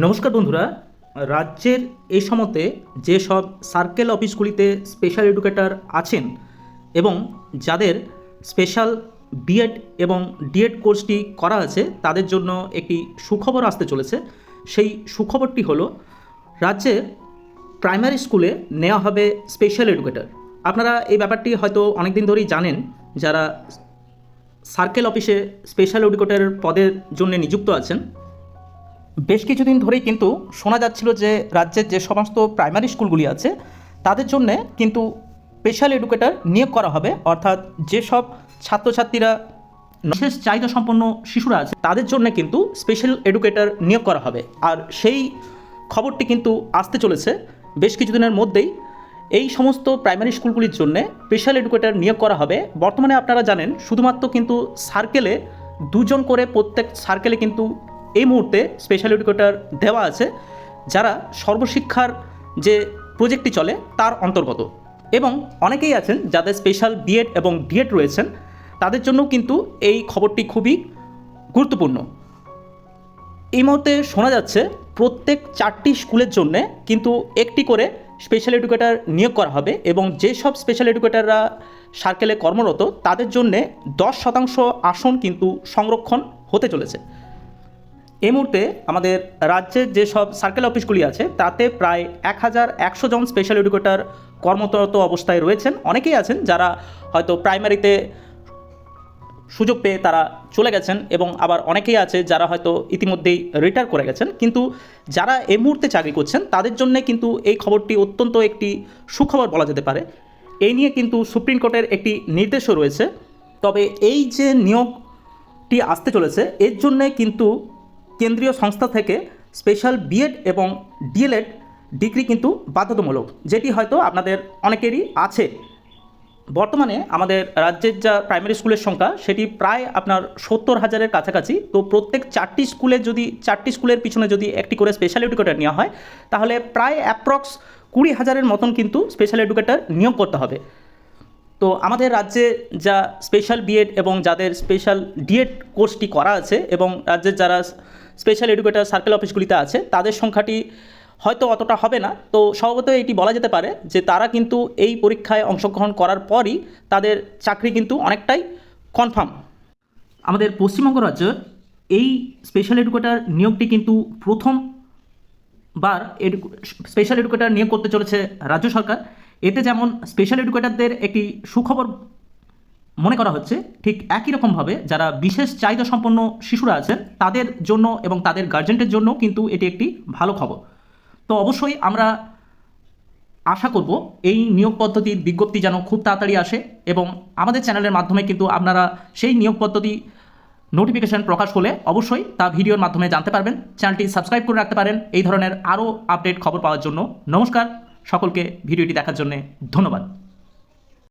নমস্কার বন্ধুরা। রাজ্যের এই সময়তে যেসব সার্কেল অফিসগুলিতে স্পেশাল এডুকেটর আছেন এবং যাদের স্পেশাল বিএড এবং ডিএড কোর্সটি করা আছে তাদের জন্য একটি সুখবর আসতে চলেছে। সেই সুখবরটি হলো রাজ্যের প্রাইমারি স্কুলে নেওয়া হবে স্পেশাল এডুকেটর। আপনারা এই ব্যাপারটি হয়তো অনেক দিন ধরেই জানেন। যারা সার্কেল অফিসে স্পেশাল এডুকেটরের পদের জন্য নিযুক্ত আছেন, বেশ কিছুদিন ধরেই কিন্তু শোনা যাচ্ছিল যে রাজ্যের যে সমস্ত প্রাইমারি স্কুলগুলি আছে তাদের জন্য কিন্তু স্পেশাল এডুকেটর নিয়োগ করা হবে। অর্থাৎ যেসব ছাত্রছাত্রীরা বিশেষ চাহিদা সম্পন্ন শিশুরা আছে তাদের জন্য কিন্তু স্পেশাল এডুকেটর নিয়োগ করা হবে। আর সেই খবরটি কিন্তু আসতে চলেছে বেশ কিছুদিনের মধ্যেই। এই সমস্ত প্রাইমারি স্কুলগুলির জন্য স্পেশাল এডুকেটর নিয়োগ করা হবে। বর্তমানে আপনারা জানেন শুধুমাত্র কিন্তু সার্কেলে দুজন করে প্রত্যেক সার্কেলে কিন্তু এই মুহূর্তে স্পেশাল এডুকেটর দেওয়া আছে, যারা সর্বশিক্ষার যে প্রজেক্টটি চলে তার অন্তর্গত। এবং অনেকেই আছেন যাদের স্পেশাল বিএড এবং ডিএড রয়েছেন, তাদের জন্যও কিন্তু এই খবরটি খুবই গুরুত্বপূর্ণ। এই মুহূর্তে শোনা যাচ্ছে প্রত্যেক 4টি স্কুলের জন্যে কিন্তু একটি করে স্পেশাল এডুকেটর নিয়োগ করা হবে এবং যেসব স্পেশাল এডুকেটররা সার্কেলে কর্মরত তাদের জন্যে 10% আসন কিন্তু সংরক্ষণ হতে চলেছে। এই মুহূর্তে আমাদের রাজ্যের যেসব সার্কেল অফিসগুলি আছে তাতে প্রায় 1100 জন স্পেশাল এডুকেটর কর্মরত অবস্থায় রয়েছেন। অনেকেই আছেন যারা হয়তো প্রাইমারিতে সুযোগ পেয়ে তারা চলে গেছেন এবং আবার অনেকেই আছে যারা হয়তো ইতিমধ্যেই রিটায়ার করে গেছেন। কিন্তু যারা এই মুহূর্তে চাকরি করছেন তাদের জন্য কিন্তু এই খবরটি অত্যন্ত একটি সুখবর বলা যেতে পারে। এই নিয়ে কিন্তু সুপ্রিম কোর্টের একটি নির্দেশও রয়েছে। তবে এই যে নিয়োগটি আসতে চলেছে এর জন্যে কিন্তু কেন্দ্রীয় সংস্থা থেকে স্পেশাল বিএড এবং ডিএলএড ডিগ্রি কিন্তু বাধ্যতামূলক, যেটি হয়তো আপনাদের অনেকেরই আছে। বর্তমানে আমাদের রাজ্যের যা প্রাইমারি স্কুলের সংখ্যা সেটি প্রায় আপনার 70,000-এর কাছাকাছি। তো প্রত্যেক 4টি স্কুলের পিছনে যদি একটি করে স্পেশাল এডুকেটর নেওয়া হয় তাহলে প্রায় অ্যাপ্রক্স 20,000-এর মতন কিন্তু স্পেশাল এডুকেটর নিয়োগ করতে হবে। তো আমাদের রাজ্যে যা স্পেশাল বিএড এবং যাদের স্পেশাল ডিএড কোর্সটি করা আছে এবং রাজ্যের যারা স্পেশাল এডুকেটর সার্কেল অফিসগুলিতে আছে তাদের সংখ্যাটি হয়তো অতটা হবে না। তো স্বভাবত এটি বলা যেতে পারে যে তারা কিন্তু এই পরীক্ষায় অংশগ্রহণ করার পরই তাদের চাকরি কিন্তু অনেকটাই কনফার্ম। আমাদের পশ্চিমবঙ্গ রাজ্য এই স্পেশাল এডুকেটর নিয়োগটি কিন্তু প্রথমবার স্পেশাল এডুকেটর নিয়োগ করতে চলেছে রাজ্য সরকার। এতে যেমন স্পেশাল এডুকেটরদের একটি সুখবর মনে করা হচ্ছে, ঠিক একই রকমভাবে যারা বিশেষ চাহিদা সম্পন্ন শিশুরা আছেন তাদের জন্য এবং তাদের গার্জেনদের জন্য কিন্তু এটি একটি ভালো খবর। তো অবশ্যই আমরা আশা করব এই নিয়োগ পদ্ধতির বিজ্ঞপ্তি যেন খুব তাড়াতাড়ি আসে এবং আমাদের চ্যানেলের মাধ্যমে কিন্তু আপনারা সেই নিয়োগ পদ্ধতি নোটিফিকেশান প্রকাশ হলে অবশ্যই তা ভিডিওর মাধ্যমে জানতে পারবেন। চ্যানেলটি সাবস্ক্রাইব করে রাখতে পারেন এই ধরনের আরও আপডেট খবর পাওয়ার জন্য। নমস্কার সকলকে, ভিডিওটি দেখার জন্য ধন্যবাদ।